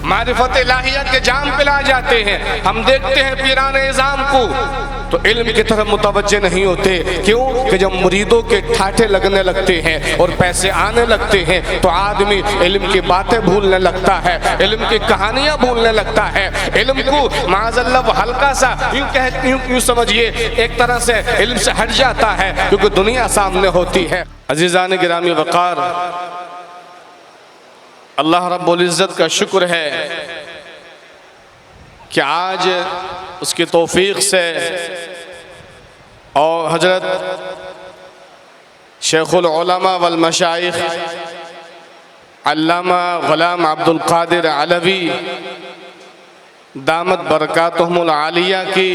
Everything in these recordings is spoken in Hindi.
मारिफत इलाहियत के जाम पिला जाते हैं। हम देखते हैं पीराने इज़ाम को तो इल्म की तरफ मुतवज्जे नहीं होते। क्यों? कि जब मुरीदों के ठाठे लगने लगते हैं और पैसे आने लगते हैं तो आदमी इल्म की बातें भूलने लगता है, इल्म की कहानियां भूलने लगता है। इल्म को माज़अल्लाह वो हल्का सा यूं समझिए एक तरह से इल्म से हट जाता है क्योंकि दुनिया सामने होती है। अज़ीज़ान गिरामी वक़ार, अल्लाह रब्बुल इज़्ज़त का शुक्र है कि आज उसकी तौफीक से और हजरत शेखुल उलमा वल मशाइख अल्लामा ग़ुलाम अब्दुल क़ादिर अलवी दामत बरकातुहुमुल आलिया की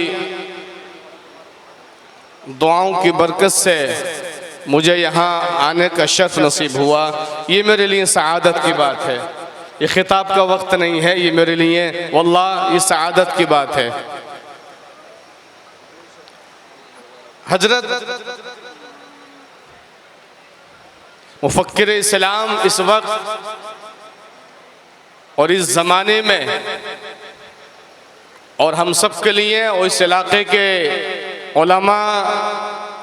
दुआओं की बरकत से मुझे यहाँ आने का शर्फ नसीब हुआ। ये मेरे लिए सआदत की बात है। ये खिताब का वक्त नहीं है, ये मेरे लिए वल्लाह ये सआदत की बात है। हजरत मुफक्किर इस्लाम इस वक्त और इस ज़माने में और हम सब के लिए और इस इलाक़े के उलमा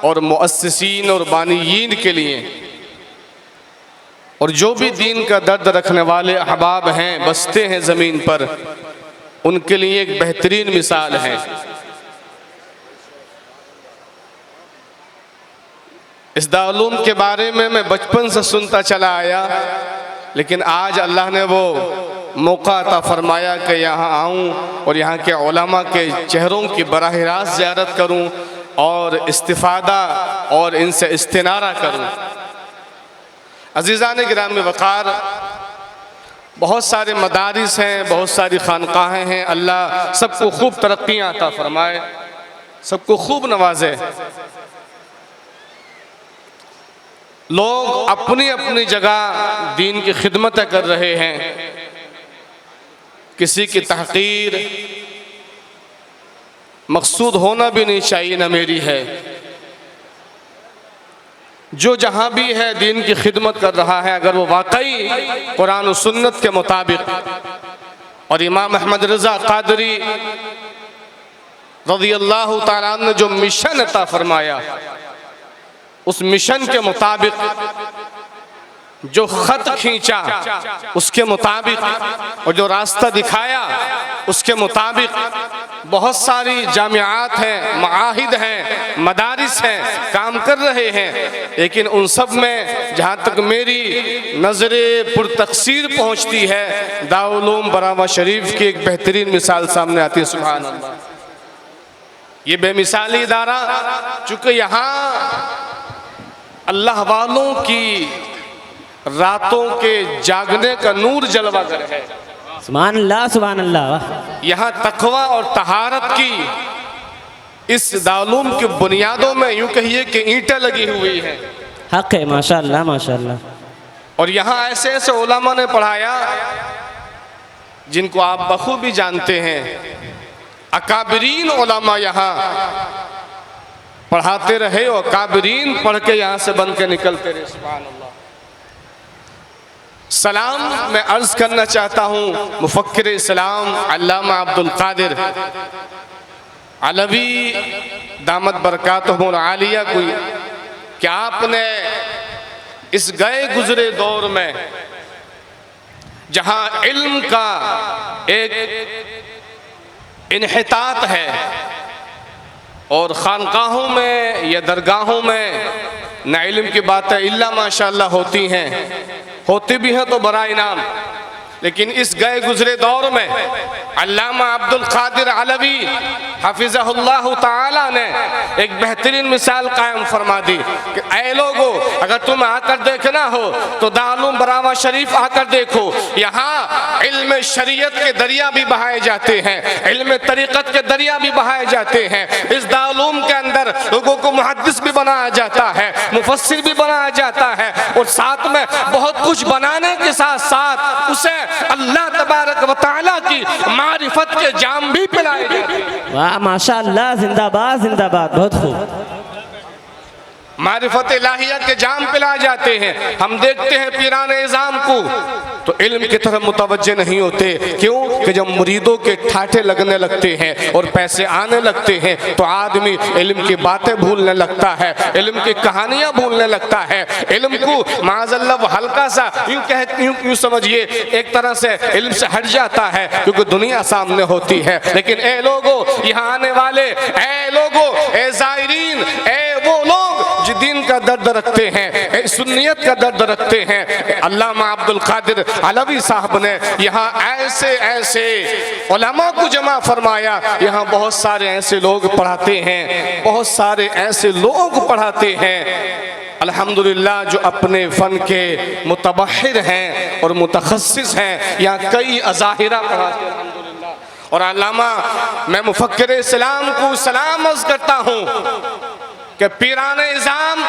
और मुअस्सिसीन और बानियीन के लिए और जो भी दीन का दर्द रखने वाले अहबाब हैं, बसते हैं ज़मीन पर, उनके लिए एक बेहतरीन मिसाल है। इस दारुल उलूम के बारे में मैं बचपन से सुनता चला आया, लेकिन आज अल्लाह ने वो मौका अता फरमाया कि यहाँ आऊँ और यहाँ के उलमा के चेहरों की बराह रास्त ज़ियारत करूँ और इस्तिफ़ादा और इनसे इस्तिनारा करूँ। अज़ीज़ान गिरामी वक़ार, बहुत सारे मदारिस हैं, बहुत सारी खानकाहें हैं। अल्लाह सबको खूब तरक्कियाँ अता फरमाए, सबको खूब नवाजे। लोग अपनी अपनी जगह दीन की खिदमत कर रहे हैं। किसी की तहक़ीर मकसूद होना भी नहीं चाहिए, न मेरी है। जो जहाँ भी है दीन की खिदमत कर रहा है, अगर वो वाकई कुरान और सुन्नत के मुताबिक और इमाम अहमद रज़ा क़ादरी रज़ियल्लाहु ताला ने जो मिशन अता फरमाया, उस मिशन के मुताबिक जो ख़त खींचा उसके मुताबिक और जो रास्ता दिखाया उसके मुताबिक, बहुत सारी जामियात हैं, मआहिद हैं, मदारिस हैं, काम कर रहे हैं। लेकिन उन सब में जहाँ तक मेरी नज़रे पुरतक़सीर पहुँचती है, दारुल उलूम बरावा शरीफ की एक बेहतरीन मिसाल सामने आती है। सुभान अल्लाह, ये बेमिसाली इदारा, चूँकि यहाँ अल्लाह वालों की रातों के जागने का नूर जलवागर है। सुभान अल्लाह, सुभान अल्लाह। यहाँ तक़वा और तहारत की इस दारुल की बुनियादों में यूँ कहिए कि ईंटें लगी हुई हैं। हक़ है, माशाअल्लाह माशाअल्लाह। और यहाँ ऐसे ऐसे उलमा ने पढ़ाया जिनको आप बखूबी जानते हैं। अकाबिरीन उलमा यहाँ पढ़ाते रहे और अकाबिरीन पढ़ के यहाँ से बन के निकलते रहे। सुभान अल्लाह। सलाम मैं अर्ज़ करना चाहता हूँ मुफक्किर इस्लाम अल्लामा अब्दुल क़ादिर अलवी दामत बरकातुहुमुल आलिया को कि आपने इस गए गुजरे दौर में जहाँ इल्म का एक इन्हितात है और खानकाहों में या दरगाहों में न इल्म की बातें इल्ला माशाअल्लाह होती हैं, होती भी हैं तो बड़ा इनाम, लेकिन इस गए गुजरे दौर में अल्लामा अब्दुल क़ादिर अलवी हफ़िज़हुल्लाह ताला ने एक बेहतरीन मिसाल कायम फरमा दी कि ऐ लोगों, अगर तुम आकर देखना हो तो दारुल उलूम बरावा शरीफ आकर देखो। यहाँ इल्म शरीयत के दरिया भी बहाए जाते हैं, इल्म तरीक़त के दरिया भी बहाए जाते हैं। इस दारुल उलूम के अंदर लोगों को मुहद्दिस भी बनाया जाता है, मुफस्सिर भी बनाया जाता है, और साथ में बहुत कुछ बनाने के साथ साथ उसे अल्लाह तबारक व तआला की मारिफत के जाम भी पिलाए जाते हैं। वाह माशाअल्लाह, जिंदाबाद जिंदाबाद, बहुत खूब। मारिफत इलाहियत के जाम पिला जाते हैं। हम देखते हैं पीरान इज़ाम को तो इल्म की तरफ मुतवज्जे नहीं होते। क्यों कि जब मुरीदों के ठाठे लगने लगते हैं और पैसे आने लगते हैं तो आदमी इल्म की बातें भूलने लगता है, इल्म की कहानियां भूलने लगता है। इल्म को माज़अल्लाह वो हल्का सा यूं समझिए एक तरह से इल्म से हट जाता है क्योंकि दुनिया सामने होती है। लेकिन ए लोगो यहाँ आने वाले, ए लोगो, ए ज़ायरीन, ए वो लोग जो दीन का दर्द रखते हैं, सुन्नियत का दर्द रखते हैं। अल्लामा अब्दुल कादिर अलवी साहब ने यहाँ ऐसे ऐसे उलमा को जमा फरमाया। यहाँ बहुत सारे ऐसे लोग पढ़ाते हैं, बहुत सारे ऐसे लोग पढ़ाते हैं अल्हम्दुलिल्लाह जो अपने फ़न के मुतबहिर हैं और मुतखस्सिस हैं। यहाँ कई अज़ाहिरा पढ़ाते हैं अल्हम्दुलिल्लाह। और अल्लामा मैं मुफक्किर इस्लाम को सलाम अर्ज़ करता हूँ कि पीरान इज़ाम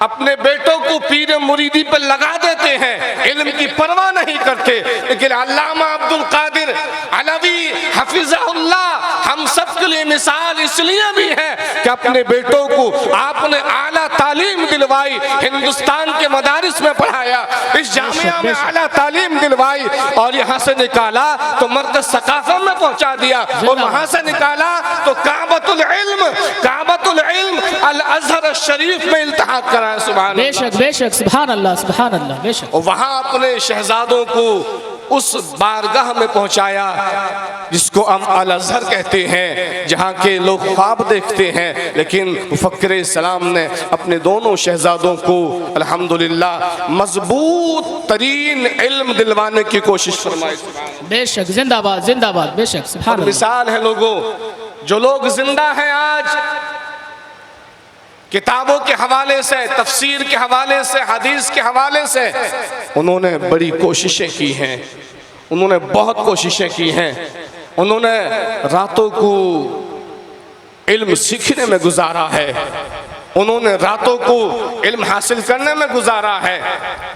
अपने बेटों को पीर मुरीदी पर लगा देते हैं, इल्म की परवाह नहीं करते। लेकिन अल्लामा अब्दुल कादिर अलवी हफिज़हुल्लाह हम सब के लिए मिसाल इसलिए भी है कि अपने बेटों को आपने आला तालीम दिलवाई, हिंदुस्तान के मदारिस में पढ़ाया, इस जामिया में आला तालीम दिलवाई और यहाँ से निकाला तो मरकज़ सकाफ़ा में पहुँचा दिया और वहाँ से निकाला तो काबतुल इल्म अल अज़हर शरीफ में इल्तिहाक़ करा। बेशक बेशक सुभान अल्लाह सुभान अल्लाह बेशक। और वहाँ अपने शहजादों को उस बारगाह में पहुँचाया जिसको हम अल अज़हर कहते हैं, जहाँ के लोग ख्वाब देखते हैं। लेकिन मुफक्किर इस्लाम ने अपने दोनों शहजादों को अल्हम्दुलिल्लाह मजबूत तरीन इल्म दिलवाने की कोशिश फरमाई। बेशक जिंदाबाद जिंदाबाद बेशक सुभान अल्लाह। मिसाल है लोगों, जो लोग जिंदा हैं आज किताबों के हवाले से, तफसीर के हवाले से, हदीस के हवाले से उन्होंने बड़ी कोशिशें की हैं, उन्होंने बहुत कोशिशें की हैं। उन्होंने रातों को इल्म सीखने में गुजारा है, उन्होंने रातों को इल्म हासिल करने में गुजारा है।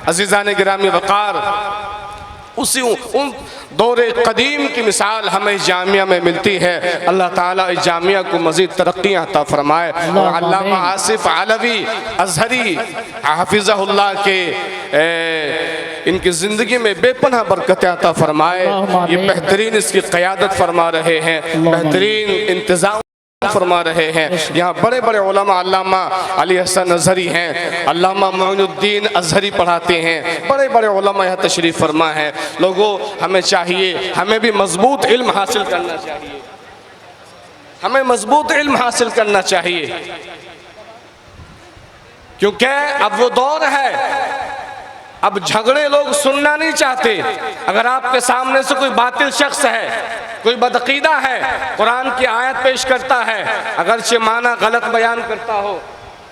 अज़ीज़ान गिरामी वक़ार, उसी उन दौरे कदीम की मिसाल हमें इस जामिया में मिलती है। अल्लाह ताला इस जामिया को मज़ीद तरक्कियाँ अता फरमाए। और अल्लामा आसिफ अलवी अज़हरी हाफिज़हुल्लाह के इनकी ज़िंदगी में बेपनाह बरकतें अता फरमाए। ये बेहतरीन इसकी क़यादत फरमा रहे हैं, बेहतरीन इंतज़ाम फरमा रहे हैं। यहाँ बड़े बड़े उलमा अल्लामा अली हसन अज़हरी हैं, अल्लामा मोइनुद्दीन अज़हरी पढ़ाते हैं, बड़े बड़े उलमा यहाँ तशरीफ़ फरमा हैं। लोगों हमें चाहिए, हमें भी मजबूत इल्म हासिल करना चाहिए, हमें मजबूत इल्म हासिल करना चाहिए क्योंकि अब वो दौर है, अब झगड़े लोग सुनना नहीं चाहते। अगर आपके सामने से कोई बातिल शख्स है, कोई बदअकीदा है, कुरान की आयत पेश करता है, अगरचे माना गलत बयान करता हो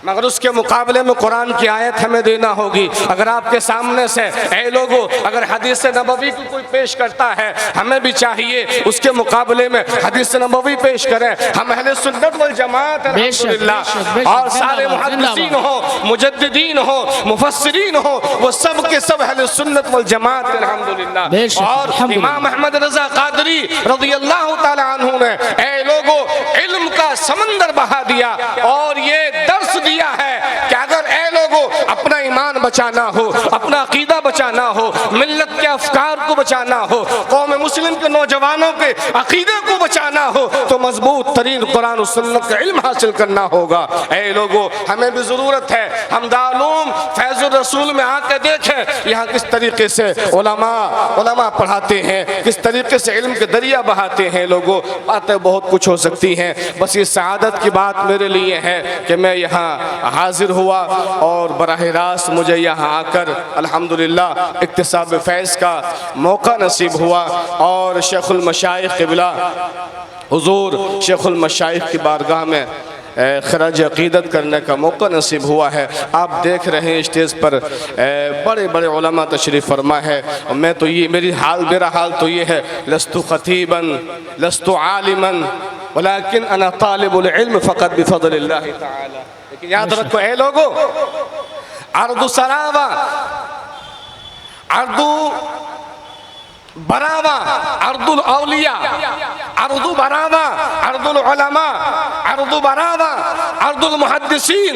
मगर उसके मुकाबले में कुरान की आयत हमें देना होगी। अगर आपके सामने से ए लोगों अगर हदीस नबवी को कोई पेश करता है, हमें भी चाहिए उसके मुकाबले में हदीस नबवी पेश करें। हम अहले सुन्नत वल जमात अल्हम्दुलिल्लाह और सारे मुहद्दिसीन हो, मुजद्दिदीन हो, मुफस्सिरीन हो, वो सब के सब अहले सुन्नत वल जमात अल्हम्दुलिल्लाह। और इमाम अहमद रज़ा क़ादरी रज़ियल्लाहु ताला अन्हु ने ए लोगों इल्म का समंदर बहा दिया और ये दर्स दिया है कि अगर ए लोगों अपना ईमान बचाना हो, अपना अकीदा बचाना हो, मिल्लत के अफकार को बचाना हो, कौम मुस्लिम के नौजवानों के अकीदे को बचाना हो तो मजबूत तरीन कुरान और सुन्नत का इल्म हासिल करना होगा। ए लोगों हमें भी ज़रूरत है, हम दारूम फैज़ुर रसूल में आके देखें यहाँ किस तरीके से उलमा पढ़ाते हैं, किस तरीके से इल्म के दरिया बहाते हैं। लोगों बातें बहुत कुछ हो सकती हैं, बस ये सआदत की बात मेरे लिए है कि मैं यहाँ हाजिर हुआ और बराह रास्त मुझे यहाँ आकर अल्हम्दुलिल्लाह इक्तिसाब फैज़ का मौका नसीब हुआ और शेखुल मशाइख क़िबला हुज़ूर शेखुल मशाइख की बारगाह में खराज अक़ीदत करने का मौका नसीब हुआ है। आप देख रहे हैं स्टेज पर बड़े बड़े उलमा तशरीफ़ फरमा है। मैं तो ये मेरा हाल तो ये है, लस्तु ख़तीबन लस्तु आलिमन वलाकिन अना तालिबुल इल्म फ़क़त बिफ़ज़लिल्लाहि तआला। लेकिन याद रखो ए लोगों, अर्दु सरावा, अर्दु बरावा, अर्दुल औलिया, अर्दु बरावा, अर्दुल उलमा, अर्दु बरावा, अर्दुल मुहद्दिसीन,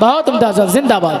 बहुत उम्दा जिंदाबाद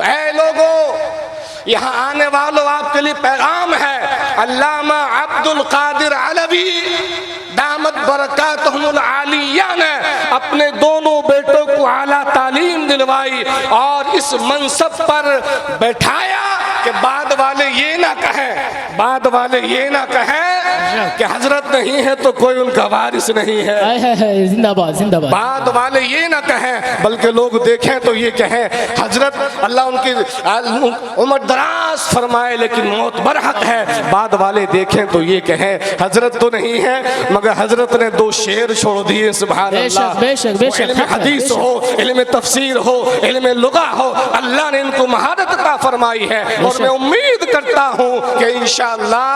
ऐ लोगों, यहाँ आने वालों आपके लिए पैगाम है। अल्लामा अब्दुल कादिर अलवी दामत बरकातहुमुल आलिया ने अपने दोनों बेटों को आला तालीम दिलवाई और इस मनसब पर बैठाया कि बाद वाले ये ना कहें कि हजरत नहीं है तो कोई उनका वारिस नहीं है। जिंदाबाद जिंदाबाद। बाद वाले ये ना कहें बल्कि लोग देखें तो ये कहें हजरत अल्लाह उनकी उम्र दराज फरमाए लेकिन मौत बरहक है। बाद वाले देखें तो ये कहें हजरत तो नहीं है मगर हजरत ने 2 शेर छोड़ दिए। सुभान अल्लाह। इल्म हदीस हो, इल्म तफसीर हो, इल्म लुगा हो, अल्लाह ने इनको महारत अता फरमाई है और मैं उम्मीद करता हूँ कि इंशाअल्लाह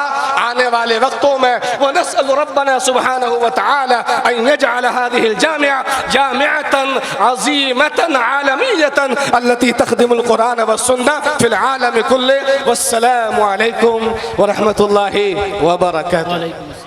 आने वाले वक्तों में वो नस्अल रब्बना सुब्हानहु व तआला अन यजअल हादिहिल जामिआ जामिअतन अज़ीमतन आलमियतन अल्लती तख़दिमुल कुरान व सुन्नह फिल आलम कुल्ले। वस्सलामु अलैकुम व रहमतुल्लाहि व बरकातुहू।